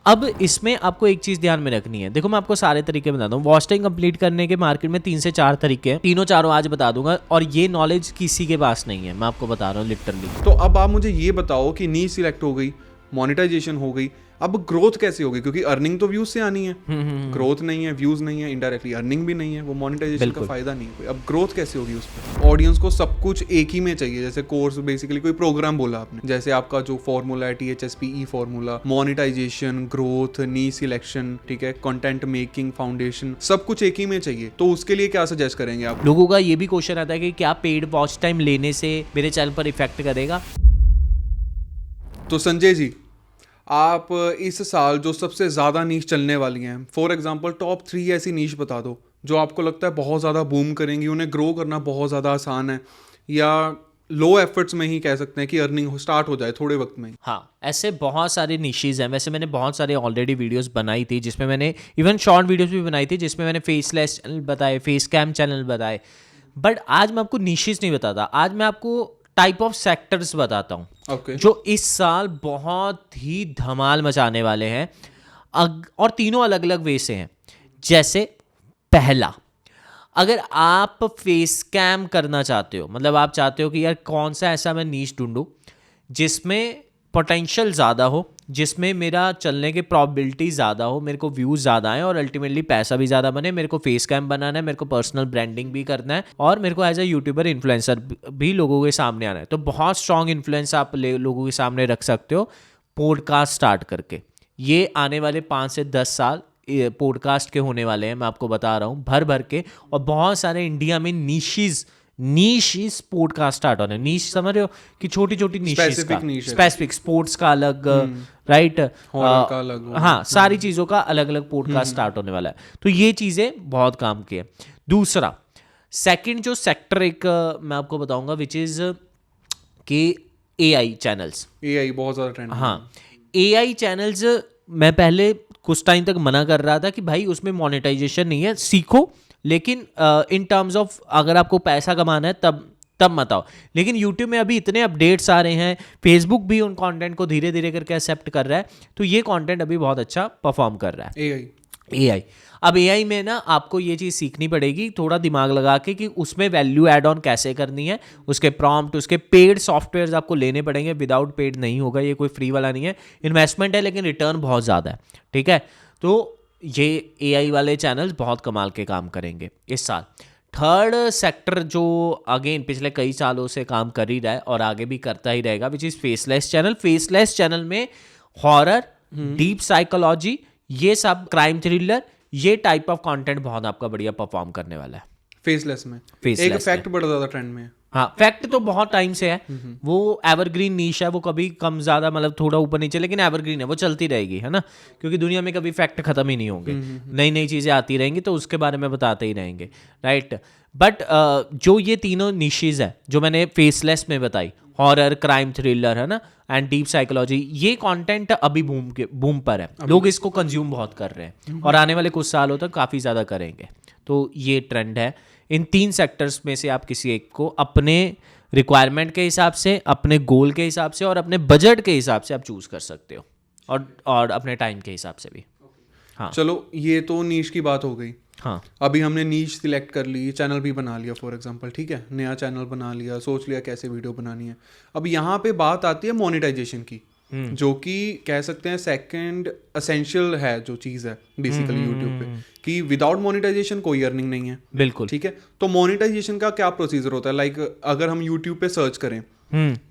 अब इसमें आपको एक चीज ध्यान में रखनी है। देखो मैं आपको सारे तरीके बताता हूँ। वॉच टाइम कंप्लीट करने के मार्केट में 3 से 4 तरीके हैं, तीनों चारों आज बता दूंगा, और ये नॉलेज किसी के पास नहीं है, मैं आपको बता रहा हूँ लिटरली। तो अब आप मुझे ये बताओ कि नीश सिलेक्ट हो गई, मोनेटाइजेशन हो गई, अब ग्रोथ कैसे होगी? क्योंकि अर्निंग तो व्यूज से आनी है, ग्रोथ नहीं है, व्यूज नहीं है, इनडायरेक्टली अर्निंग भी नहीं है, वो मोनेटाइजेशन का फायदा नहीं है कोई। अब ग्रोथ कैसे होगी उस पर? ऑडियंस को सब कुछ एक ही में चाहिए, जैसे कोर्स बेसिकली कोई प्रोग्राम बोला आपने, जैसे आपका जो फॉर्मूला है THSPE फॉर्मूला, मोनेटाइजेशन, ग्रोथ, नीश सिलेक्शन, ठीक है, कंटेंट मेकिंग, फाउंडेशन, सब कुछ एक ही में चाहिए। तो उसके लिए क्या सजेस्ट करेंगे आप? लोगों का ये भी क्वेश्चन आता है कि क्या पेड वॉच टाइम लेने से मेरे चैनल पर इफेक्ट करेगा? तो संजय जी, आप इस साल जो सबसे ज़्यादा नीश चलने वाली हैं, फॉर एग्जांपल टॉप 3 ऐसी नीश बता दो जो आपको लगता है बहुत ज़्यादा बूम करेंगी, उन्हें ग्रो करना बहुत ज़्यादा आसान है, या लो एफर्ट्स में ही कह सकते हैं कि अर्निंग स्टार्ट हो जाए थोड़े वक्त में ही। हाँ, ऐसे बहुत सारे निशेज हैं। वैसे मैंने बहुत सारे ऑलरेडी वीडियोस बनाई थी, जिसमें मैंने इवन शॉर्ट वीडियोस भी बनाई थी, जिसमें मैंने फेसलेस चैनल बताए, फेस कैम चैनल बताए। बट आज मैं आपको निशेज नहीं बताता, आज मैं आपको टाइप ऑफ सेक्टर्स बताता हूँ जो इस साल बहुत ही धमाल मचाने वाले हैं, और तीनों अलग अलग वे से हैं। जैसे पहला, अगर आप फेस कैम करना चाहते हो, मतलब आप चाहते हो कि यार कौन सा ऐसा मैं नीश ढूंढूं जिसमें पोटेंशियल ज़्यादा हो, जिसमें मेरा चलने की प्रॉबिलिटी ज़्यादा हो, मेरे को व्यूज़ ज़्यादा आए और अल्टीमेटली पैसा भी ज़्यादा बने, मेरे को फेस कैम बनाना है, मेरे को पर्सनल ब्रांडिंग भी करना है, और मेरे को एज ए यूट्यूबर इन्फ्लुएंसर भी लोगों के सामने आना है, तो बहुत स्ट्रॉन्ग इन्फ्लुएंस आप लोगों के सामने रख सकते हो पॉडकास्ट स्टार्ट करके। ये आने वाले 5 से 10 साल पॉडकास्ट के होने वाले हैं, मैं आपको बता रहा हूँ, भर भर के। और बहुत सारे इंडिया में नीशिस पॉडकास्ट स्टार्ट होने। नीश समझ रहे हो कि छोटी छोटी नीशिस का, स्पेसिफिक स्पोर्ट्स का अलग, राइट, का अलग, हाँ, सारी चीज़ों का अलग अलग पॉडकास्ट स्टार्ट होने वाला है। तो ये चीज़ें बहुत काम की है। दूसरा, सेकंड जो सेक्टर एक मैं आपको बताऊंगा, विच इज कि AI चैनल्स। AI बहुत ज़्यादा ट्रेंड। हाँ, AI चैनल्स मैं पहले कुछ टाइम तक मना कर रहा था कि भाई उसमें मोनेटाइजेशन नहीं है, सीखो, लेकिन इन टर्म्स ऑफ अगर आपको पैसा कमाना है तब मत आओ। लेकिन YouTube में अभी इतने अपडेट्स आ रहे हैं, फेसबुक भी उन कंटेंट को धीरे धीरे करके एक्सेप्ट कर रहा है, तो ये कंटेंट अभी बहुत अच्छा परफॉर्म कर रहा है। AI अब AI में ना आपको ये चीज़ सीखनी पड़ेगी थोड़ा दिमाग लगा के कि उसमें वैल्यू एड ऑन कैसे करनी है, उसके प्रॉम्प्ट, उसके पेड सॉफ्टवेयर्स आपको लेने पड़ेंगे, विदाउट पेड नहीं होगा, ये कोई फ्री वाला नहीं है, इन्वेस्टमेंट है लेकिन रिटर्न बहुत ज़्यादा है, ठीक है। तो ये AI वाले चैनल्स बहुत कमाल के काम करेंगे इस साल। थर्ड सेक्टर जो अगेन पिछले कई सालों से काम कर ही रहा है और आगे भी करता ही रहेगा, which is faceless channel. Faceless channel में हॉरर, डीप साइकोलॉजी, ये सब, क्राइम थ्रिलर, ये टाइप ऑफ कंटेंट बहुत आपका बढ़िया परफॉर्म करने वाला है फेसलेस में। एक फैक्ट बड़ा ज़्यादा ट्रेंड में है। हाँ, फैक्ट तो बहुत टाइम से है, वो एवरग्रीन नीश है, वो कभी कम ज़्यादा मतलब थोड़ा ऊपर नीचे, लेकिन एवरग्रीन है, वो चलती रहेगी, है ना, क्योंकि दुनिया में कभी फैक्ट खत्म ही नहीं होंगे, नई नई चीज़ें आती रहेंगी, तो उसके बारे में बताते ही रहेंगे, राइट। बट जो ये तीनों निशेज है जो मैंने फेसलेस में बताई, हॉरर, क्राइम थ्रिलर, है ना, एंड डीप साइकोलॉजी, ये कंटेंट अभी बूम पर है, लोग इसको कंज्यूम बहुत कर रहे हैं और आने वाले कुछ सालों तक काफ़ी ज़्यादा करेंगे। तो ये ट्रेंड है। इन 3 सेक्टर्स में से आप किसी एक को अपने रिक्वायरमेंट के हिसाब से, अपने गोल के हिसाब से और अपने बजट के हिसाब से आप चूज कर सकते हो, और अपने टाइम के हिसाब से भी। हाँ, चलो ये तो नीश की बात हो गई। हाँ, अभी हमने नीश सिलेक्ट कर ली, चैनल भी बना लिया फॉर एग्जांपल, ठीक है, नया चैनल बना लिया, सोच लिया कैसे वीडियो बनानी है। अब यहाँ पे बात आती है मोनेटाइजेशन की, जो कि कह सकते हैं सेकंड एसेंशियल है जो चीज़ है बेसिकली यूट्यूब पे, कि विदाउट मोनेटाइजेशन कोई अर्निंग नहीं है। बिल्कुल, ठीक है। तो मोनेटाइजेशन का क्या प्रोसीजर होता है? लाइक अगर हम यूट्यूब पे सर्च करें,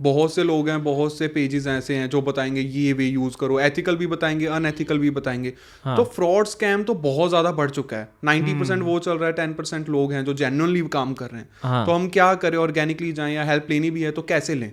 बहुत से लोग हैं, बहुत से पेजेस ऐसे हैं जो बताएंगे ये वे यूज करो, एथिकल भी बताएंगे, अनएथिकल भी बताएंगे। हाँ। तो फ्रॉड स्कैम तो बहुत ज्यादा बढ़ चुका है। 90% वो चल रहा है, 10% लोग हैं जो जेन्युइनली काम कर रहे हैं। हाँ। तो हम क्या करें? ऑर्गेनिकली जाएं या हेल्प लेनी भी है तो कैसे लें?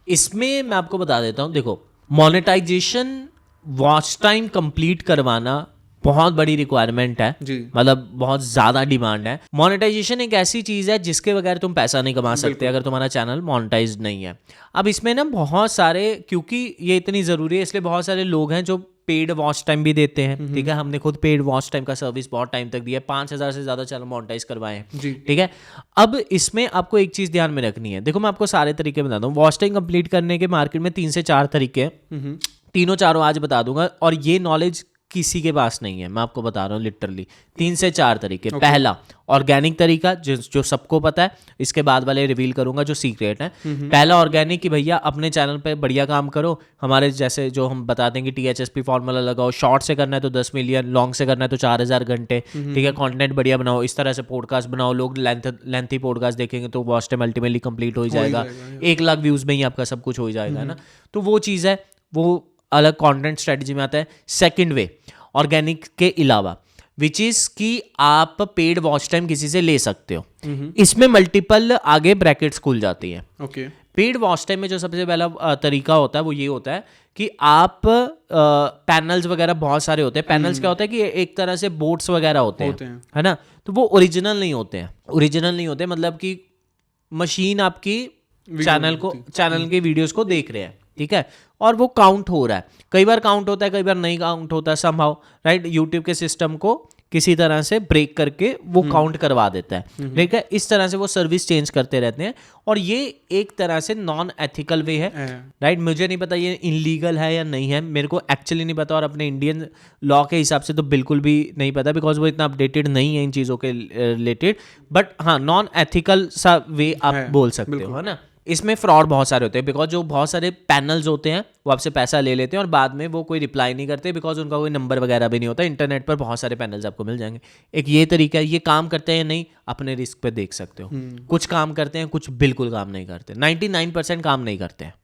इसमें मैं आपको बता देता हूँ, देखो, मोनेटाइजेशन वॉच टाइम कंप्लीट करवाना बहुत बड़ी रिक्वायरमेंट है, मतलब बहुत ज़्यादा डिमांड है। मोनेटाइजेशन एक ऐसी चीज़ है जिसके बगैर तुम पैसा नहीं कमा सकते अगर तुम्हारा चैनल मोनेटाइज्ड नहीं है। अब इसमें ना बहुत सारे, क्योंकि ये इतनी ज़रूरी है इसलिए बहुत सारे लोग हैं जो पेड वॉच टाइम भी देते हैं, ठीक है। हमने खुद पेड वॉच टाइम का सर्विस बहुत टाइम तक दिया है, 5000 से ज़्यादा चैनल मोनेटाइज करवाए हैं, ठीक है। अब इसमें आपको एक चीज़ ध्यान में रखनी है, देखो मैं आपको सारे तरीके बताता हूँ। वॉच टाइम कंप्लीट करने के मार्केट में 3 से 4 तरीके हैं, तीनों चारों आज बता दूंगा, और ये नॉलेज किसी के पास नहीं है, मैं आपको बता रहा हूँ लिटरली। 3 से 4 तरीके। पहला ऑर्गेनिक तरीका जो सबको पता है, इसके बाद वाले रिवील करूंगा जो सीक्रेट है। पहला ऑर्गेनिक कि भैया अपने चैनल पे बढ़िया काम करो, हमारे जैसे जो हम बताते हैं कि THSP फॉर्मूला लगाओ, शॉर्ट से करना है तो 10 मिलियन, लॉन्ग से करना है तो 4000 घंटे, ठीक है, कंटेंट बढ़िया बनाओ, इस तरह से पॉडकास्ट बनाओ, लोग लेंथी पॉडकास्ट देखेंगे तो वॉच टाइम अल्टीमेटली कंप्लीट हो जाएगा, 1 लाख व्यूज में ही आपका सब कुछ हो जाएगा, है ना। तो वो चीज़ है, वो अलग कंटेंट स्ट्रेटजी में आता है। सेकंड वे ऑर्गेनिक के अलावा, विच इज कि आप पेड वॉच टाइम किसी से ले सकते हो। इसमें मल्टीपल आगे ब्रैकेट्स खुल जाती हैं। ओके। पेड वॉच टाइम में जो सबसे पहला तरीका होता है वो ये होता है कि आप पैनल्स वगैरह बहुत सारे होते हैं। पैनल्स क्या होता है कि एक तरह से बोट्स वगैरह होते हैं, है ना। तो वो ओरिजिनल नहीं होते हैं, ओरिजिनल नहीं होते मतलब कि मशीन आपकी चैनल के वीडियोस को देख रहे हैं, ठीक है, और वो काउंट हो रहा है। कई बार काउंट होता है, कई बार नहीं काउंट होता है, समहाउ राइट। यूट्यूब के सिस्टम को किसी तरह से ब्रेक करके वो काउंट करवा देता है, ठीक है। इस तरह से वो सर्विस चेंज करते रहते हैं, और ये एक तरह से नॉन एथिकल वे है, राइट। मुझे नहीं पता ये इनलीगल है या नहीं है, मेरे को एक्चुअली नहीं पता, और अपने इंडियन लॉ के हिसाब से तो बिल्कुल भी नहीं पता, बिकॉज वो इतना अपडेटेड नहीं है इन चीज़ों के रिलेटेड। बट हाँ, नॉन एथिकल सा वे आप बोल सकते हो, है ना। इसमें फ्रॉड बहुत सारे होते हैं, बिकॉज जो बहुत सारे पैनल्स होते हैं वो आपसे पैसा ले लेते हैं और बाद में वो कोई रिप्लाई नहीं करते, बिकॉज उनका कोई नंबर वगैरह भी नहीं होता। इंटरनेट पर बहुत सारे पैनल्स आपको मिल जाएंगे। एक ये तरीका है, ये काम करते हैं या नहीं अपने रिस्क पे देख सकते हो। कुछ काम करते हैं, कुछ बिल्कुल काम नहीं करते, 99% काम नहीं करते हैं,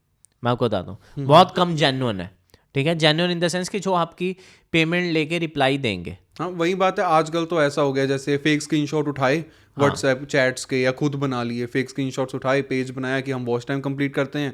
मैं आपको बता दूँ। बहुत कम जेन्युइन है, ठीक है, जेन्युइन इन द सेंस कि जो आपकी पेमेंट लेके रिप्लाई देंगे। हाँ, वही बात है। आजकल तो ऐसा हो गया जैसे फेक स्क्रीनशॉट उठाए व्हाट्सएप चैट्स के, या खुद बना लिए फेक स्क्रीनशॉट्स उठाए, पेज बनाया कि हम वॉच टाइम कंप्लीट करते हैं,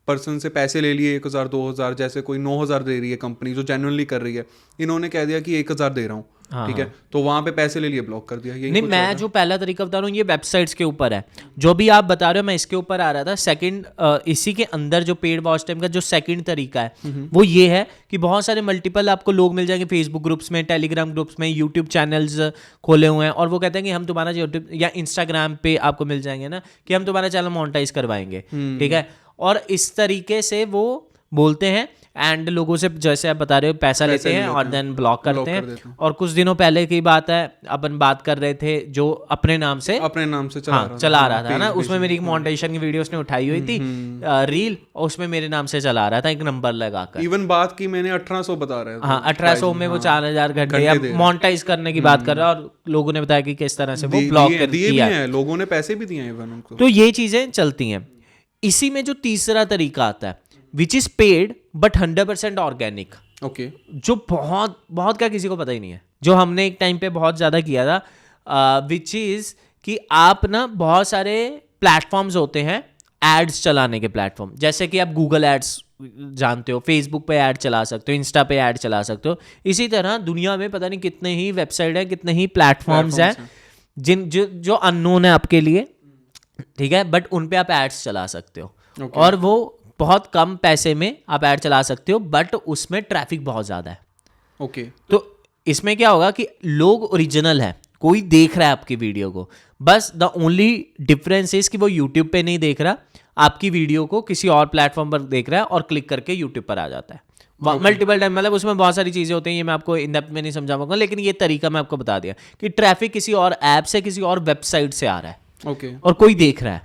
पर्सन से पैसे ले लिए 1000 2000, जैसे कोई 9000 दे रही है कंपनी जो जेन्युइनली कर रही है, इन्होंने कह दिया कि 1000 दे रहा हूँ, ठीक है, तो वहां पे पैसे ले लिए, ब्लॉक कर दिया। नहीं, मैं जो पहला तरीका बता रहा हूँ ये वेबसाइट्स के ऊपर है, जो भी आप बता रहे हो मैं इसके ऊपर आ रहा था। सेकंड, इसी के अंदर जो पेड वॉच टाइम का जो सेकंड तरीका है वो ये है कि बहुत सारे मल्टीपल आपको लोग मिल जाएंगे फेसबुक ग्रुप्स में, टेलीग्राम ग्रुप्स में, यूट्यूब चैनल्स खोले हुए हैं, और वो कहते हैं कि हम तुम्हारा यूट्यूब या इंस्टाग्राम पे आपको मिल जाएंगे ना कि हम तुम्हारा चैनल मोनेटाइज करवाएंगे, ठीक है। और इस तरीके से वो बोलते हैं एंड लोगों से, जैसे आप बता रहे हो, पैसा लेते हैं और देन ब्लॉक करते हैं। और कुछ दिनों पहले की बात है, अपन बात कर रहे थे जो अपने नाम से चला रहा था ना, उसमें मेरी मोनेटाइजेशन की वीडियो उसने उठाई हुई थी रील, उसमें मेरे नाम से चला रहा था एक नंबर लगाकर। इवन बात की मैंने 1800 बता रहे थे। हाँ, 1800 में वो 4000 घंटे या मोनेटाइज करने की बात कर रहा है, और लोगों ने बताया कि किस तरह से वो ब्लॉक कर दिया, लोगों ने पैसे भी दिए इवन उनको। तो ये चीजें चलती हैं। इसी में जो तीसरा तरीका आता है which is paid but 100% organic, okay, जो बहुत बहुत क्या किसी को पता ही नहीं है, जो हमने एक टाइम पे बहुत ज़्यादा किया था, विच इज़ कि आप ना बहुत सारे प्लेटफॉर्म्स होते हैं एड्स चलाने के प्लेटफॉर्म, जैसे कि आप गूगल एड्स जानते हो, फेसबुक पे ऐड चला सकते हो, इंस्टा पे ऐड चला सकते हो। इसी तरह दुनिया में पता नहीं कितने ही वेबसाइट हैं, कितने ही प्लेटफॉर्म्स हैं जो अननोन है आपके लिए, ठीक है, बट उन पे आप एड्स चला सकते हो, और वो बहुत कम पैसे में आप ऐड चला सकते हो, बट उसमें ट्रैफिक बहुत ज़्यादा है। ओके, तो इसमें क्या होगा कि लोग ओरिजिनल है, कोई देख रहा है आपकी वीडियो को, बस द ओनली डिफरेंस इज कि वो यूट्यूब पे नहीं देख रहा, आपकी वीडियो को किसी और प्लेटफॉर्म पर देख रहा है और क्लिक करके यूट्यूब पर आ जाता है मल्टीपल टाइम। मतलब उसमें बहुत सारी चीज़ें होती हैं, ये मैं आपको इन डेप्थ में नहीं समझा पाऊंगा, लेकिन ये तरीका मैं आपको बता दिया कि ट्रैफिक किसी और ऐप से, किसी और वेबसाइट से आ रहा है, ओके, और कोई देख रहा है,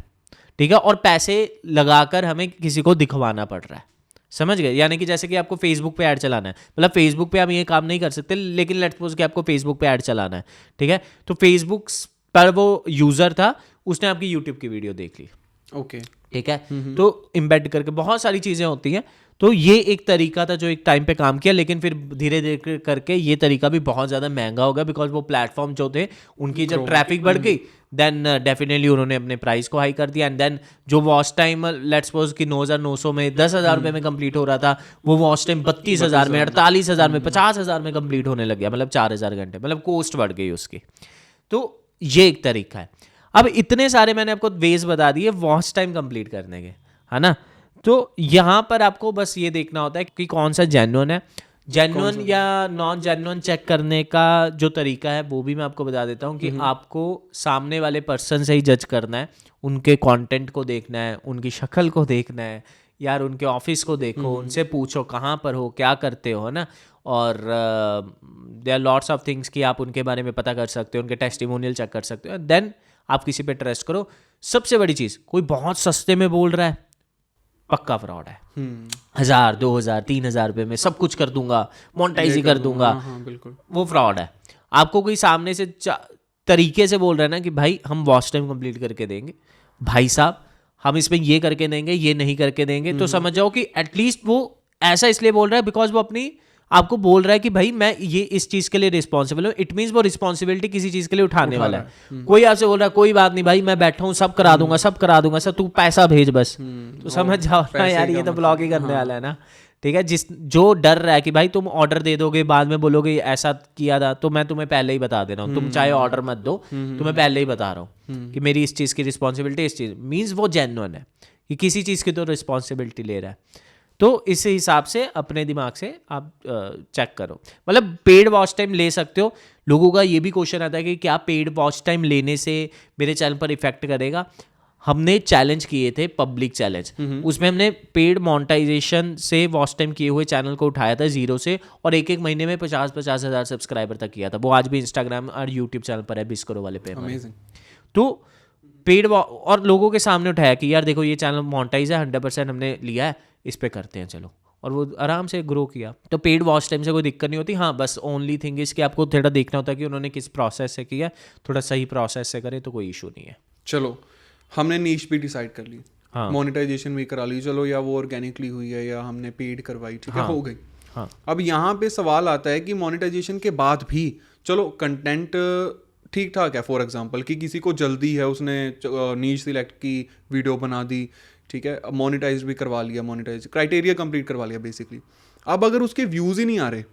ठीक है, और पैसे लगाकर हमें किसी को दिखवाना पड़ रहा है, समझ गए। यानी कि जैसे कि आपको फेसबुक पे ऐड चलाना है, मतलब फेसबुक पे आप ये काम नहीं कर सकते, लेकिन लेट्स सपोज कि आपको फेसबुक पे ऐड चलाना है, ठीक है, तो फेसबुक पर वो यूजर था, उसने आपकी यूट्यूब की वीडियो देख ली, ओके, ठीक है, तो एम्बेड करके बहुत सारी चीज़ें होती हैं। तो ये एक तरीका था जो एक टाइम पे काम किया, लेकिन फिर धीरे धीरे करके ये तरीका भी बहुत ज़्यादा महंगा हो गया, बिकॉज वो प्लेटफॉर्म जो थे उनकी जब ट्रैफिक बढ़ गई, देन डेफिनेटली उन्होंने अपने प्राइस को हाई कर दिया, एंड देन जो वॉच टाइम लेट्स सपोज कि 9900 में 10,000 रुपये में कंप्लीट हो रहा था, वो वॉच टाइम 32,000 में, 48,000 में, 50,000 में कंप्लीट होने लग गया, मतलब 4000 घंटे, मतलब कॉस्ट बढ़ गई उसकी। तो ये एक तरीका है। अब इतने सारे मैंने आपको वेज बता दिए वॉच टाइम कंप्लीट करने के, है ना। तो यहाँ पर आपको बस ये देखना होता है कि कौन सा जेन्युइन है, जेन्युइन या नॉन जेन्युइन चेक करने का जो तरीका है वो भी मैं आपको बता देता हूँ कि आपको सामने वाले पर्सन से ही जज करना है, उनके कंटेंट को देखना है, उनकी शक्ल को देखना है, यार उनके ऑफिस को देखो, उनसे पूछो कहाँ पर हो, क्या करते हो, है ना। और there are lots of things कि आप उनके बारे में पता कर सकते हो, उनके टेस्टिमोनियल चेक कर सकते हो, देन आप किसी पे ट्रस्ट करो। सबसे बड़ी चीज़, कोई बहुत सस्ते में बोल रहा है, पक्का फ्रॉड है। 1000, 2000, 3000 रुपये में सब कुछ कर दूंगा, मोनेटाइज ही कर दूंगा, बिल्कुल वो फ्रॉड है। आपको कोई सामने से तरीके से बोल रहा है ना कि भाई हम वॉच टाइम कंप्लीट करके देंगे, भाई साहब हम इसमें ये करके देंगे, ये नहीं करके देंगे, तो समझ जाओ कि एटलीस्ट वो ऐसा इसलिए बोल रहा है बिकॉज वो अपनी आपको बोल रहा है कि भाई मैं ये इस चीज के लिए रिस्पॉन्सिबल हूँ। इट मीन्स वो रिस्पॉन्सिबिलिटी किसी चीज के लिए उठाने वाला है। कोई आपसे बोल रहा है कोई बात नहीं भाई मैं बैठा हूँ, सब करा दूंगा, सब करा दूंगा, सब तू पैसा भेज बस, तो समझ जाओ ना यार ये तो ब्लॉग ही करने वाला है ना। ठीक है, जो डर रहा है कि भाई तुम ऑर्डर दे दोगे बाद में बोलोगे ऐसा किया था, तो मैं तुम्हें पहले ही बता दे रहा हूँ, तुम चाहे ऑर्डर मत दो, तुम्हें पहले ही बता रहा हूँ कि मेरी इस चीज़ की रिस्पॉन्सिबिलिटी, इस चीज़ मीन्स वो जेन्युइन है कि किसी चीज़ की तो रिस्पॉन्सिबिलिटी ले रहा है। तो इस हिसाब से अपने दिमाग से आप चेक करो। मतलब पेड वॉच टाइम ले सकते हो। लोगों का ये भी क्वेश्चन आता है कि क्या पेड वॉच टाइम लेने से मेरे चैनल पर इफेक्ट करेगा। हमने चैलेंज किए थे, पब्लिक चैलेंज, उसमें हमने पेड मोनेटाइजेशन से वॉच टाइम किए हुए चैनल को उठाया था 0 से, और एक महीने में 50-50 हज़ार सब्सक्राइबर तक किया था। वो आज भी इंस्टाग्राम और यूट्यूब चैनल पर है, 20 करोड़ वाले पे। तो पेड और लोगों के सामने उठाया कि यार देखो ये चैनल मोनेटाइज है, 100% हमने लिया है, इस पे करते हैं चलो, और वो आराम से ग्रो किया। तो पेड वॉच टाइम से कोई दिक्कत नहीं होती। हाँ बस ओनली थिंग इज कि आपको थोड़ा देखना होता है कि उन्होंने किस प्रोसेस से किया, थोड़ा सही प्रोसेस से करे तो कोई इशू नहीं है। चलो हमने नीश भी डिसाइड कर ली, हाँ, मोनेटाइजेशन भी करा ली, चलो या वो ऑर्गेनिकली हुई है या हमने पेड करवाई, ठीक है, हो गई। हाँ, अब यहाँ पे सवाल आता है कि मोनेटाइजेशन के बाद भी चलो कंटेंट ठीक ठाक है, फॉर एग्जांपल कि किसी को जल्दी है, उसने नीश सिलेक्ट की, वीडियो बना दी, ठीक है, अब मोनेटाइज भी करवा लिया, मोनेटाइज क्राइटेरिया कंप्लीट करवा लिया बेसिकली। अब अगर उसके व्यूज ही नहीं आ रहे,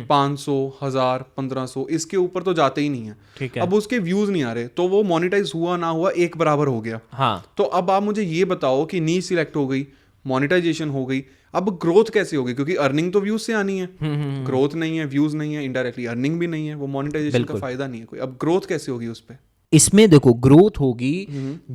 500, 1000, 1500 इसके ऊपर तो जाते ही नहीं है, ठीक है, अब उसके व्यूज नहीं आ रहे, तो वो मोनेटाइज हुआ ना हुआ एक बराबर हो गया। हाँ, तो अब आप मुझे ये बताओ कि नीश सिलेक्ट हो गई, मोनेटाइजेशन हो गई, अब ग्रोथ कैसे होगी, क्योंकि अर्निंग तो व्यूज से आनी है, ग्रोथ नहीं है, व्यूज नहीं है, इनडायरेक्टली अर्निंग भी नहीं है, वो मोनेटाइजेशन का फायदा नहीं है कोई। अब ग्रोथ कैसे होगी उस पर? इसमें देखो ग्रोथ होगी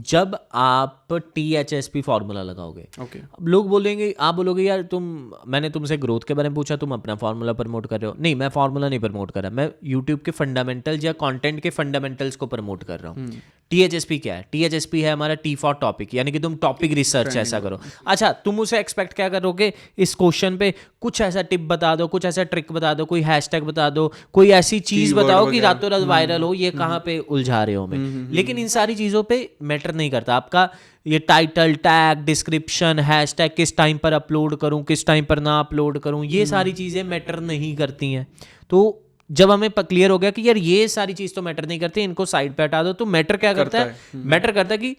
जब आप THSP फॉर्मूला लगाओगे। अब लोग बोलेंगे, आप बोलोगे यार मैंने तुमसे ग्रोथ के बारे में पूछा, तुम अपना फॉर्मूला प्रमोट कर रहे हो। नहीं, मैं फॉर्मूला नहीं प्रमोट कर रहा, मैं यूट्यूब के फंडामेंटल्स या कंटेंट के फंडामेंटल्स को प्रमोट कर रहा हूँ। THSP क्या है? THSP है हमारा T फॉर टॉपिक, यानी कि तुम टॉपिक रिसर्च ऐसा करो। अच्छा, तुम उसे एक्सपेक्ट क्या करोगे इस क्वेश्चन पे? कुछ ऐसा टिप बता दो, कुछ ऐसा ट्रिक बता दो, कोई हैशटैग बता दो, कोई ऐसी चीज बताओ कि रातों रात वायरल हो। ये कहाँ पे उलझा रहे हो हमें? लेकिन इन सारी चीजों पे मैटर नहीं करता आपका ये टाइटल, टैग, डिस्क्रिप्शन, हैशटैग, किस टाइम पर अपलोड करूं, किस टाइम पर ना अपलोड करूं, ये सारी चीजें मैटर नहीं करती हैं। तो जब हमें क्लियर हो गया कि यार ये सारी चीज तो मैटर नहीं करती, इनको साइड पे हटा दो, तो मैटर क्या करता है? मैटर करता है कि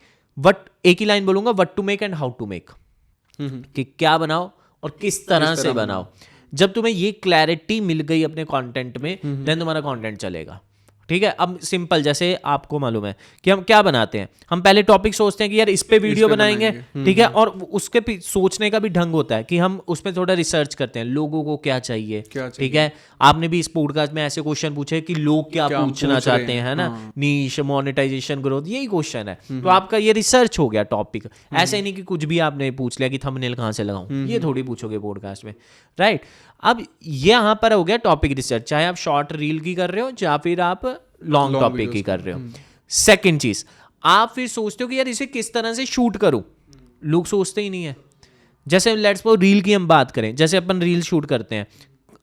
एक ही लाइन बोलूंगा, what to make and how to make, कि क्या बनाओ और किस तरह से बनाओ। जब तुम्हें ये क्लैरिटी मिल गई अपने कंटेंट में, देन तुम्हारा कंटेंट चलेगा। ठीक है, अब सिंपल, जैसे आपको मालूम है कि हम क्या बनाते हैं, हम पहले टॉपिक सोचते हैं कि यार इस पे वीडियो बनाएंगे, ठीक है, और उसके सोचने का भी ढंग होता है कि हम उसमें थोड़ा रिसर्च करते हैं, लोगों को क्या चाहिए, ठीक है। आपने भी इस पॉडकास्ट में ऐसे क्वेश्चन पूछे कि लोग क्या पूछना चाहते हैं, है ना, नीश, मोनेटाइजेशन, ग्रोथ, यही क्वेश्चन है। तो आपका ये रिसर्च हो गया टॉपिक। ऐसे ही नहीं कि कुछ भी आपने पूछ लिया कि थंबनेल कहाँ से लगाऊं, ये थोड़ी पूछोगे पॉडकास्ट में, राइट। अब यहाँ पर हो गया टॉपिक रिसर्च, चाहे आप शॉर्ट रील की कर रहे हो या फिर आप लॉन्ग टॉपिक की कर रहे हो। सेकंड चीज, आप फिर सोचते हो कि यार इसे किस तरह से शूट करूं। लोग सोचते ही नहीं है। जैसे लेट्स सपोज रील की हम बात करें, जैसे अपन रील शूट करते हैं,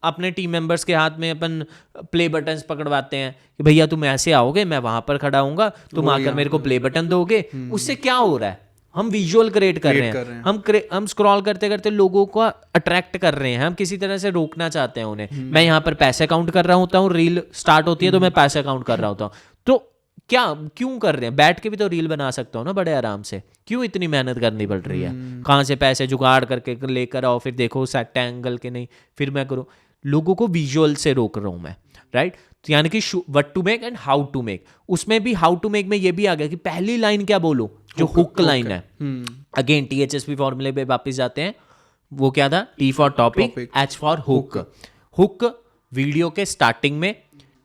अपने टीम मेंबर्स के हाथ में अपन प्ले बटन्स पकड़वाते हैं कि भैया तुम ऐसे आओगे, मैं वहां पर खड़ा हूंगा, तुम आकर मेरे को प्ले बटन दोगे। उससे क्या हो रहा है? हम विजुअल क्रिएट कर रहे हैं, हम स्क्रॉल करते करते लोगों को अट्रैक्ट कर रहे हैं, हम किसी तरह से रोकना चाहते हैं उन्हें। मैं यहाँ पर पैसे काउंट कर रहा होता हूँ, रील स्टार्ट होती है तो मैं पैसे काउंट कर रहा होता हूँ। तो क्यों कर रहे हैं? बैठ के भी तो रील बना सकता हूँ ना बड़े आराम से, क्यों इतनी मेहनत करनी पड़ रही है? कहाँ से पैसे जुगाड़ करके लेकर आओ, फिर देखो सेट एंगल के नहीं, फिर मैं करूँ। लोगों को विजुअल से रोक रहा हूँ मैं, राइट। तो यानी कि what to make and how to make, उसमें भी हाउ टू मेक में ये भी आ गया कि पहली लाइन क्या बोलो, जो हुक लाइन है। अगेन THSP फॉर्मूले पे वापस जाते हैं, वो क्या था? T for topic, H for hook. Hook video के स्टार्टिंग में,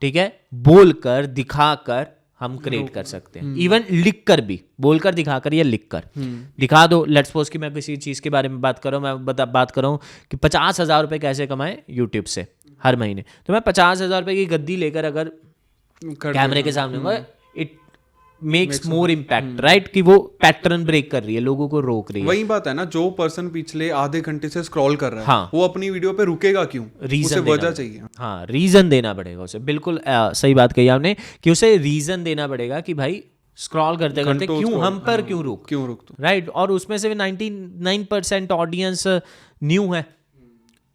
ठीक है, बोलकर, दिखाकर हम क्रिएट कर सकते हैं, इवन लिख कर भी, बोलकर दिखाकर या लिख कर दिखा दो। लेट्स सपोज कि मैं किसी चीज़ के बारे में बात कर रहा हूँ, मैं बात कर रहा हूँ कि 50,000 रुपये कैसे कमाएं यूट्यूब से हर महीने, तो मैं 50,000 रुपये की गद्दी लेकर अगर कैमरे के सामने होगा, it makes more impact, right, कि वो पैटर्न ब्रेक कर रही है, लोगों को रोक रही है। वही बात है ना, जो पर्सन पिछले आधे घंटे से स्क्रॉल कर रहा है, हाँ, वो अपनी वीडियो पे रुकेगा क्यों? रीजन उसे वजह चाहिए। हाँ, रीजन देना पड़ेगा उसे, बिल्कुल सही बात कही आपने कि उसे रीजन देना पड़ेगा कि भाई स्क्रॉल करते करते क्यों हम पर क्यों रुक, राइट। और उसमें से 99% ऑडियंस न्यू है,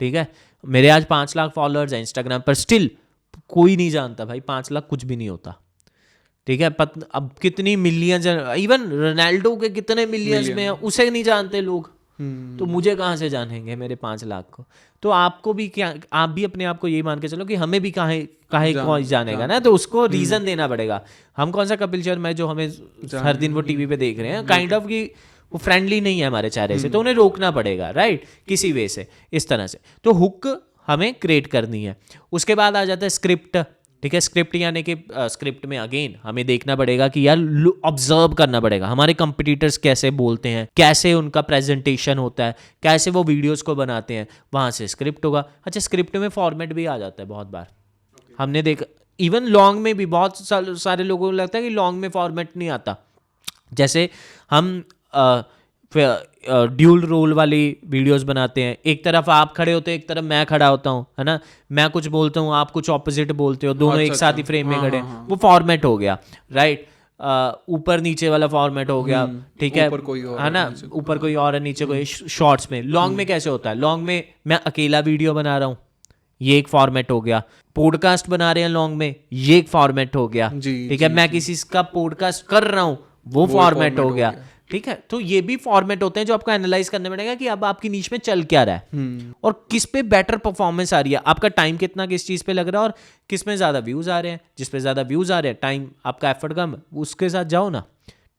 ठीक है। मेरे आज 5 लाख फॉलोअर्स हैं इंस्टाग्राम पर, स्टिल कोई नहीं जानता भाई 5 लाख कुछ भी नहीं होता, ठीक है। अब कितनी मिलियंस, इवन रोनाल्डो के कितने मिलियंस में है, उसे नहीं जानते लोग, तो मुझे कहाँ से जानेंगे मेरे 5 लाख को। तो आपको भी क्या, आप भी अपने आप को यही मान के चलो कि हमें भी काहे कौन जानेगा ना, तो उसको रीजन देना पड़ेगा। हम कौन सा कपिल शर्मा है जो हमें हर दिन वो टीवी पे देख रहे हैं, काइंड ऑफ कि वो फ्रेंडली नहीं है हमारे चेहरे से, तो उन्हें रोकना पड़ेगा, राइट, किसी वे से, इस तरह से। तो हुक हमें क्रिएट करनी है। उसके बाद आ जाता है स्क्रिप्ट, ठीक है। स्क्रिप्ट यानी कि स्क्रिप्ट में अगेन हमें देखना पड़ेगा कि यार ऑब्जर्व करना पड़ेगा हमारे कंपटीटर्स कैसे बोलते हैं, कैसे उनका प्रेजेंटेशन होता है, कैसे वो वीडियोस को बनाते हैं, वहाँ से स्क्रिप्ट होगा। अच्छा, स्क्रिप्ट में फॉर्मेट भी आ जाता है बहुत बार, हमने देखा। इवन लॉन्ग में भी बहुत सारे लोगों को लगता है कि लॉन्ग में फॉर्मेट नहीं आता। जैसे हम ड्यूल रोल वाली वीडियोस बनाते हैं, एक तरफ आप खड़े होते हैं, एक तरफ मैं खड़ा होता हूँ, है ना, मैं कुछ बोलता हूँ, आप कुछ ऑपोजिट बोलते हो, दोनों एक साथ ही फ्रेम में खड़े, वो फॉर्मेट हो गया, राइट। ऊपर नीचे वाला फॉर्मेट हो गया, ठीक है, है ना, ऊपर कोई और है, नीचे कोई। शॉर्ट्स में, लॉन्ग में कैसे होता है, लॉन्ग में मैं अकेला वीडियो बना रहा हूँ, ये एक फॉर्मेट हो गया। पॉडकास्ट बना रहे हैं लॉन्ग में, ये एक फॉर्मेट हो गया, ठीक है। मैं किसी का पॉडकास्ट कर रहा हूँ, वो फॉर्मेट हो गया, ठीक है। तो ये भी फॉर्मेट होते हैं जो आपको एनालाइज करने पड़ेगा कि अब आपकी नीश में चल क्या रहा है और किस पे बेटर परफॉर्मेंस आ रही है, आपका टाइम कितना किस चीज पे लग रहा है और किस में ज्यादा व्यूज आ रहे हैं। जिस पे ज्यादा व्यूज आ रहे हैं, टाइम आपका एफर्ट कम, उसके साथ जाओ ना,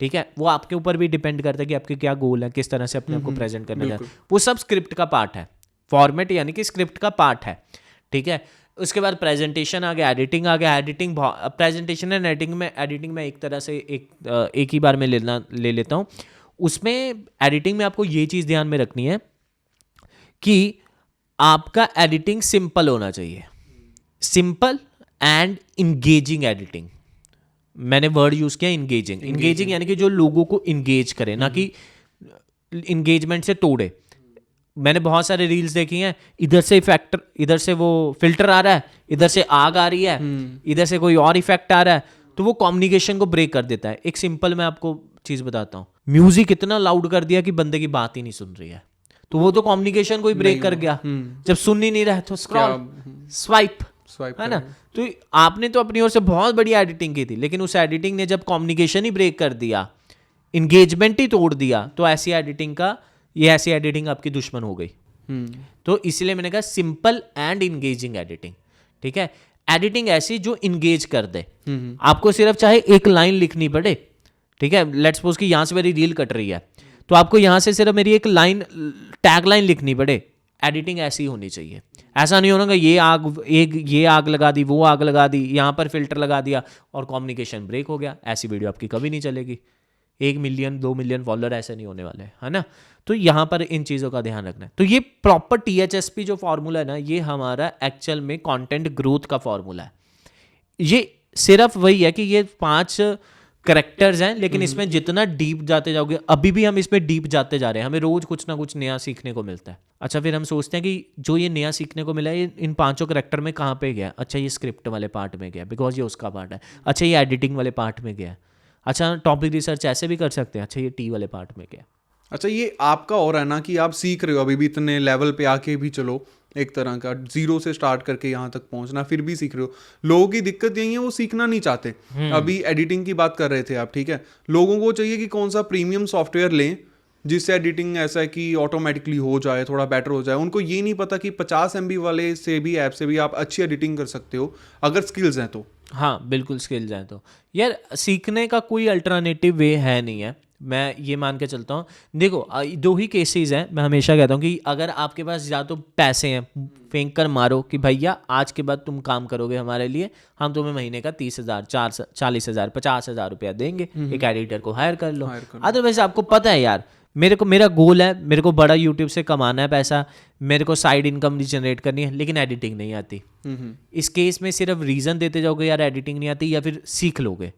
ठीक है। वो आपके ऊपर भी डिपेंड करता है कि आपके क्या गोल है, किस तरह से अपने आपको प्रेजेंट करना चाहते हैं। वो सब स्क्रिप्ट का पार्ट है, फॉर्मेट यानी कि स्क्रिप्ट का पार्ट है, ठीक है। उसके बाद प्रेजेंटेशन आ गया, एडिटिंग आ गया। एडिटिंग, प्रेजेंटेशन एंड एडिटिंग में एक तरह से एक ही बार में ले लेता हूँ। उसमें एडिटिंग में आपको ये चीज़ ध्यान में रखनी है कि आपका एडिटिंग सिंपल होना चाहिए, सिंपल एंड इंगेजिंग एडिटिंग। मैंने वर्ड यूज़ किया इंगेजिंग यानी कि जो लोगों को इंगेज करे, ना कि इंगेजमेंट से तोड़े। मैंने बहुत सारे रील्स देखी हैं, इधर से इफेक्ट, इधर से वो फिल्टर आ रहा है, इधर से आग आ रही है, इधर से कोई और इफेक्ट आ रहा है, तो वो कम्युनिकेशन को ब्रेक कर देता है। एक सिंपल मैं आपको चीज़ बताता हूँ, म्यूजिक इतना लाउड कर दिया कि बंदे की बात ही नहीं सुन रही है, तो वो तो कम्युनिकेशन को ही ब्रेक कर गया। जब सुन ही नहीं रहा तो स्क्रॉल, स्वाइप, है ना। तो आपने तो अपनी ओर से बहुत बड़ी एडिटिंग की थी, लेकिन उस एडिटिंग ने जब कम्युनिकेशन ही ब्रेक कर दिया, इंगेजमेंट ही तोड़ दिया, तो ऐसी एडिटिंग आपकी दुश्मन हो गई। तो इसलिए मैंने कहा सिंपल एंड इंगेजिंग एडिटिंग, ठीक है। एडिटिंग ऐसी जो इंगेज कर दे, आपको सिर्फ चाहे एक लाइन लिखनी पड़े, ठीक है। लेट्स सपोज कि यहाँ से मेरी रील कट रही है, तो आपको यहाँ से सिर्फ मेरी एक लाइन, टैग लाइन लिखनी पड़े। एडिटिंग ऐसी होनी चाहिए, ऐसा नहीं होना कि ये आग लगा दी, वो आग लगा दी, यहाँ पर फिल्टर लगा दिया और कम्युनिकेशन ब्रेक हो गया। ऐसी वीडियो आपकी कभी नहीं चलेगी। 1 मिलियन 2 मिलियन फॉलोअर ऐसे नहीं होने वाले, है ना। तो यहाँ पर इन चीज़ों का ध्यान रखना है। तो ये प्रॉपर THSP जो फॉर्मूला है ना, ये हमारा एक्चुअल में कंटेंट ग्रोथ का फॉर्मूला है। ये सिर्फ वही है कि ये 5 करेक्टर्स हैं, लेकिन इसमें जितना डीप जाते जाओगे, अभी भी हम इसमें डीप जाते जा रहे हैं, हमें रोज कुछ ना कुछ नया सीखने को मिलता है। अच्छा, फिर हम सोचते हैं कि जो ये नया सीखने को मिला है, ये इन 5 करेक्टर में कहाँ पे गया। अच्छा, ये स्क्रिप्ट वाले पार्ट में गया, बिकॉज ये उसका पार्ट है। अच्छा, ये एडिटिंग वाले पार्ट में गया। अच्छा, टॉपिक रिसर्च ऐसे भी कर सकते हैं। अच्छा, ये T वाले पार्ट में गया। अच्छा, ये आपका और है ना कि आप सीख रहे हो, अभी भी इतने लेवल पे आके भी चलो, एक तरह का 0 से स्टार्ट करके यहाँ तक पहुँचना, फिर भी सीख रहे हो। लोगों की दिक्कत यही है, वो सीखना नहीं चाहते। अभी एडिटिंग की बात कर रहे थे आप, ठीक है। लोगों को चाहिए कि कौन सा प्रीमियम सॉफ्टवेयर लें जिससे एडिटिंग ऐसा है कि ऑटोमेटिकली हो जाए, थोड़ा बेटर हो जाए। उनको ये नहीं पता कि 50 MB वाले से भी ऐप से भी आप अच्छी एडिटिंग कर सकते हो अगर स्किल्स हैं तो। हाँ, बिल्कुल स्किल्स हैं तो। यार, सीखने का कोई अल्टरनेटिव वे है नहीं है। मैं ये मान के चलता हूँ, देखो दो ही केसेस हैं। मैं हमेशा कहता हूँ कि अगर आपके पास या तो पैसे हैं, फेंक कर मारो कि भैया आज के बाद तुम काम करोगे हमारे लिए, हम तुम्हें महीने का 30,000, 40,000, 50,000 रुपया देंगे, एक एडिटर को हायर कर लो। अदरवाइज आपको पता है यार मेरा गोल है, मेरे को बड़ा यूट्यूब से कमाना है पैसा, मेरे को साइड इनकम भी जनरेट करनी है, लेकिन एडिटिंग नहीं आती। इस केस में सिर्फ रीज़न देते जाओगे यार एडिटिंग नहीं आती, या फिर सीख लोगे।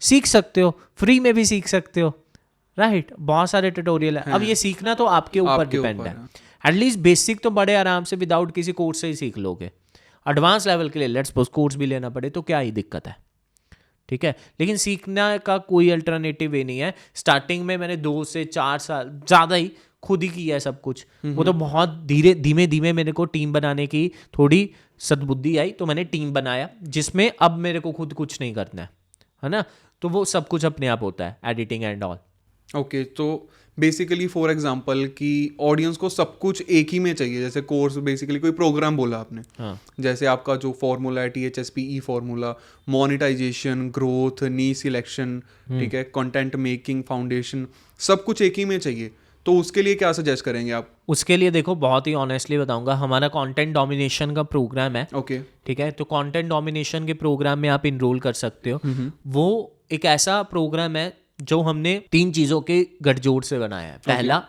सीख सकते हो, फ्री में भी सीख सकते हो, राइट? बहुत सारे ट्यूटोरियल है। अब ये सीखना तो आपके ऊपर डिपेंड है। एटलीस्ट बेसिक तो बड़े आराम से विदाउट किसी कोर्स से ही सीख लोगे। एडवांस लेवल के लिए लेट्स सपोज कोर्स भी लेना पड़े तो क्या ही दिक्कत है, ठीक है? लेकिन सीखना का कोई अल्टरनेटिव वे नहीं है। स्टार्टिंग में मैंने 2 से 4 साल ज़्यादा ही खुद ही किया है सब कुछ। वो तो बहुत धीमे धीमे मेरे को टीम बनाने की थोड़ी सद्बुद्धि आई, तो मैंने टीम बनाया जिसमें अब मेरे को खुद कुछ नहीं करना है ना? तो वो सब कुछ अपने आप होता है, एडिटिंग एंड ऑल। ओके, तो बेसिकली फॉर एग्जांपल कि ऑडियंस को सब कुछ एक ही में चाहिए। जैसे कोर्स बेसिकली कोई प्रोग्राम बोला आपने, हाँ। जैसे आपका जो फॉर्मूला है THSPE फॉर्मूला, मोनेटाइजेशन, ग्रोथ, नी सिलेक्शन, ठीक है, कंटेंट मेकिंग, फाउंडेशन, सब कुछ एक ही में चाहिए। तो उसके लिए क्या सजेस्ट करेंगे आप? उसके लिए देखो बहुत ही ऑनेस्टली बताऊंगा, हमारा कंटेंट डोमिनेशन का प्रोग्राम है। ओके, ठीक है, तो कंटेंट डोमिनेशन के प्रोग्राम में आप इनरोल कर सकते हो। वो एक ऐसा प्रोग्राम है जो हमने 3 चीज़ों के गठजोड़ से बनाया है। पहला,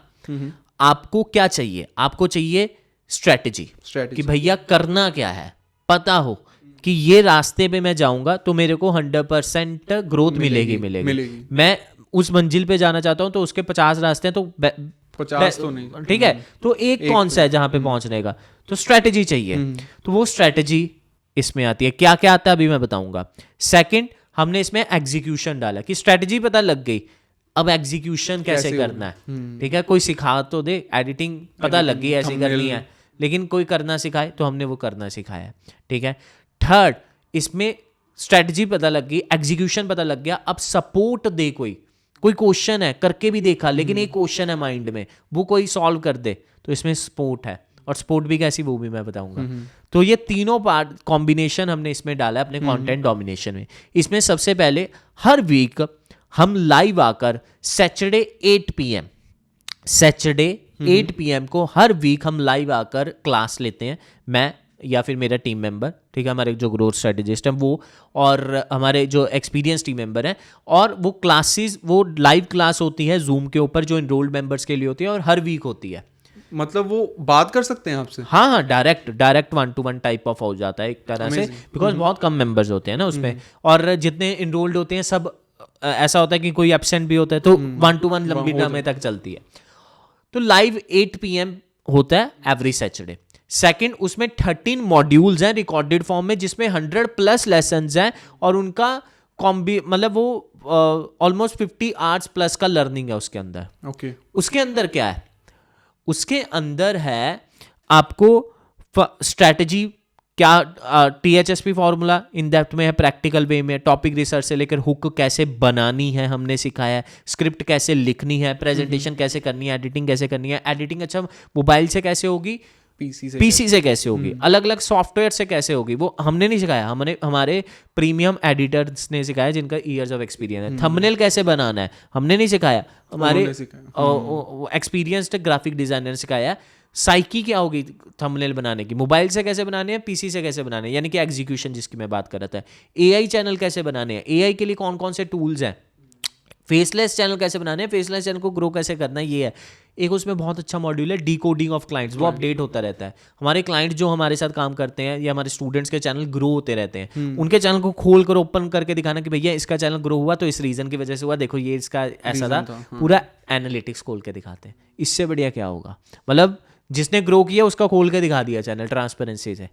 आपको क्या चाहिए? आपको चाहिए स्ट्रेटजी कि भैया करना क्या है, पता हो कि ये रास्ते पे मैं जाऊंगा तो मेरे को 100% ग्रोथ मिलेगी। मैं उस मंजिल पे जाना चाहता हूँ तो उसके 50 रास्ते हैं, तो 50 तो नहीं, ठीक है, तो एक कौन सा है जहां पे पहुंचने का? तो स्ट्रेटजी चाहिए। तो वो स्ट्रेटजी इसमें आती है। क्या क्या आता है अभी मैं बताऊंगा। सेकंड, हमने इसमें एग्जीक्यूशन डाला कि स्ट्रेटजी पता लग गई, अब एग्जीक्यूशन कैसे करना है। ठीक है, कोई सिखा तो दे, एडिटिंग पता लग गई ऐसे करनी है, लेकिन कोई करना सिखाए तो हमने वो करना सिखाया। ठीक है। थर्ड, इसमें स्ट्रेटजी पता लग गई, एग्जीक्यूशन पता लग गया, अब सपोर्ट दे। कोई क्वेश्चन है, करके भी देखा लेकिन एक क्वेश्चन है माइंड में, वो कोई सॉल्व कर दे, तो इसमें सपोर्ट है। और सपोर्ट भी कैसी, वो भी मैं बताऊंगा। तो ये तीनों पार्ट कॉम्बिनेशन हमने इसमें डाला है अपने कंटेंट डोमिनेशन में। इसमें सबसे पहले हर वीक हम लाइव आकर सैटरडे 8 PM को हर वीक हम लाइव आकर क्लास लेते हैं। मैं या फिर मेरा टीम मेंबर, ठीक है, हमारे जो ग्रोथ स्ट्रेटेजिस्ट हैं वो, और हमारे जो एक्सपीरियंस टीम मेंबर हैं, और वो क्लासेस, वो लाइव क्लास होती है जूम के ऊपर जो इनरोल्ड मेंबर्स के लिए होती है, और हर वीक होती है। मतलब वो बात कर सकते हैं आपसे? हाँ, डायरेक्ट 1-to-1 टाइप ऑफ हो जाता है एक तरह से, बिकॉज बहुत कम मेंबर्स होते हैं ना उसमें, और जितने इनरोल्ड होते हैं सब ऐसा होता है कि कोई एब्सेंट भी होता है, तो 1-to-1 लंबी समय तक चलती है। तो लाइव 8 PM होता है एवरी सैटरडे। सेकंड, उसमें 13 मॉड्यूल्स हैं रिकॉर्डेड फॉर्म में, जिसमें 100+ लेसन्स हैं, और उनका मतलब वो ऑलमोस्ट 50 आवर्स प्लस का लर्निंग है उसके अंदर। ओके। उसके अंदर क्या है? उसके अंदर है आपको स्ट्रैटेजी, क्या THSP फॉर्मूला इन डेप्थ में है, प्रैक्टिकल वे में, टॉपिक रिसर्च से लेकर हुक कैसे बनानी है हमने सिखाया है, स्क्रिप्ट कैसे लिखनी है, प्रेजेंटेशन कैसे करनी है, एडिटिंग कैसे करनी है, एडिटिंग अच्छा मोबाइल से कैसे होगी, PC से कैसे होगी, अलग अलग सॉफ्टवेयर से कैसे होगी, वो हमने नहीं सिखाया, हमारे प्रीमियम एडिटर्स ने सिखाया जिनका ईयर्स ऑफ एक्सपीरियंस है। थंबनेल कैसे बनाना है हमने नहीं सिखाया, हमारे एक्सपीरियंस्ड ग्राफिक डिजाइनर ने सिखाया। साइकी क्या होगी थंबनेल बनाने की, मोबाइल से कैसे बनाने हैं, PC से कैसे बनाने हैं, यानी कि एग्जीक्यूशन जिसकी मैं बात कर रहा था। AI चैनल कैसे बनाने हैं, AI के लिए कौन कौन से टूल्स हैं, फेसलेस चैनल कैसे बनाने हैं, फेसलेस चैनल को ग्रो कैसे करना है, ये है। एक उसमें बहुत अच्छा मॉड्यूल है डिकोडिंग ऑफ क्लाइंट्स, वो अपडेट होता रहता है। हमारे क्लाइंट जो हमारे साथ काम करते हैं या हमारे स्टूडेंट्स के चैनल ग्रो होते रहते हैं, उनके चैनल को खोल कर ओपन करके दिखाना कि भैया इसका चैनल ग्रो हुआ तो इस रीजन की वजह से हुआ, देखो ये इसका ऐसा था। पूरा एनालिटिक्स खोल के दिखाते हैं। इससे बढ़िया क्या होगा? मतलब जिसने ग्रो किया उसका खोल के दिखा दिया चैनल ट्रांसपेरेंसी से,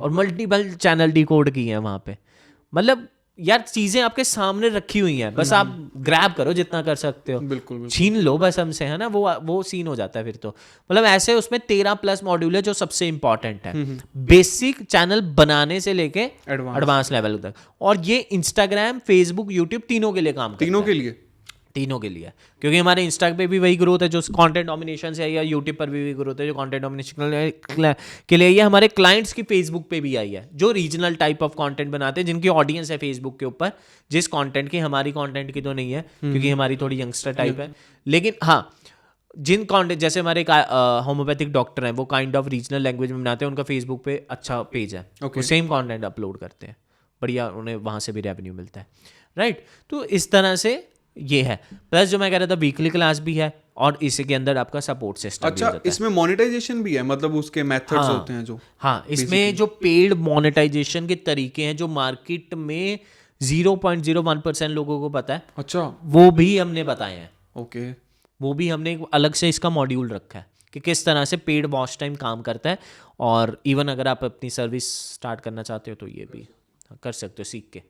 और मल्टीपल चैनल डिकोड किए हैं वहां पे। मतलब यार चीजें आपके सामने रखी हुई हैं, बस आप ग्रैब करो जितना कर सकते हो, बिल्कुल छीन लो बस हमसे, है ना, वो सीन हो जाता है फिर तो। मतलब ऐसे उसमें 13+ मॉड्यूल है जो सबसे इंपॉर्टेंट है, बेसिक चैनल बनाने से लेके एडवांस लेवल तक। और ये इंस्टाग्राम, फेसबुक, यूट्यूब तीनों के लिए काम करता है। तीनों के लिए तीनों के लिए, क्योंकि हमारे इंस्टा पे भी वही ग्रोथ है जो कंटेंट डोमिनेशन से आई है, यूट्यूब पर भी वही ग्रोथ है जो कंटेंट डोमिनेशन के लिए आई है, हमारे क्लाइंट्स की फेसबुक पे भी आई है जो रीजनल टाइप ऑफ कंटेंट बनाते हैं, जिनकी ऑडियंस है फेसबुक के ऊपर, जिस कंटेंट की हमारी कंटेंट की तो नहीं है क्योंकि हमारी थोड़ी यंगस्टर टाइप है, लेकिन हाँ जिन कंटेंट जैसे हमारे होम्योपैथिक डॉक्टर हैं वो काइंड ऑफ रीजनल लैंग्वेज में बनाते हैं, उनका फेसबुक पे अच्छा पेज है, वो सेम कंटेंट अपलोड करते हैं, बढ़िया उन्हें वहाँ से भी रेवेन्यू मिलता है, राइट। तो इस तरह से ये है, प्लस जो मैं कह रहा था वीकली क्लास भी है और इसी के अंदर आपका सपोर्ट सिस्टम अच्छा, इसमें मोनेटाइजेशन भी है, मतलब उसके मेथड्स होते हैं जो, हाँ इसमें जो पेड मोनेटाइजेशन के तरीके हैं जो मार्केट में 0.01% लोगों को पता है, अच्छा वो भी हमने बताए हैं। ओके, वो भी हमने एक अलग से इसका मॉड्यूल रखा है कि किस तरह से पेड वॉच टाइम काम करता है, और इवन अगर आप अपनी सर्विस स्टार्ट करना चाहते हो तो ये भी कर सकते हो सीख के,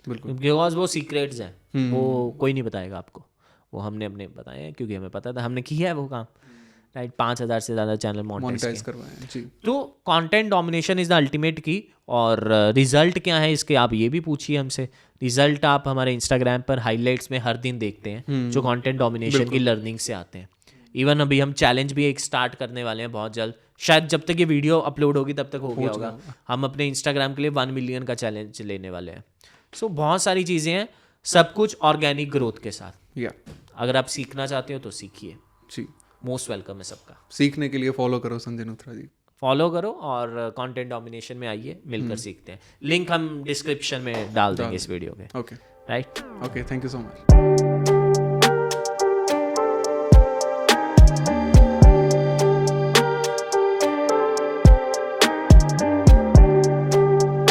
बिल्कुल, बिकॉज वो सीक्रेट्स हैं, वो कोई नहीं बताएगा आपको, वो हमने अपने बताए हैं क्योंकि हमें पता था, हमने किया है वो काम, राइट। 5,000 से ज़्यादा चैनल मोनेटाइज करवाए हैं जी। तो content domination is the ultimate की, और रिजल्ट क्या है इसके आप ये भी पूछिए हमसे। रिजल्ट आप हमारे इंस्टाग्राम पर हाईलाइट्स में हर दिन देखते हैं जो कंटेंट डोमिनेशन की लर्निंग से आते हैं। इवन अभी हम चैलेंज भी एक स्टार्ट करने वाले हैं बहुत जल्द, शायद जब तक ये वीडियो अपलोड होगी तब तक हो गया होगा। हम अपने इंस्टाग्राम के लिए 1 मिलियन का चैलेंज लेने वाले हैं। सो बहुत सारी चीज़ें हैं, सब कुछ ऑर्गेनिक ग्रोथ के साथ। अगर आप सीखना चाहते हो तो सीखिए जी, मोस्ट वेलकम है सबका। सीखने के लिए फॉलो करो संजय नोत्रा जी, फॉलो करो और कंटेंट डोमिनेशन में आइए, मिलकर सीखते हैं। लिंक हम डिस्क्रिप्शन में डाल देंगे इस वीडियो के। Okay right, okay, thank you so much.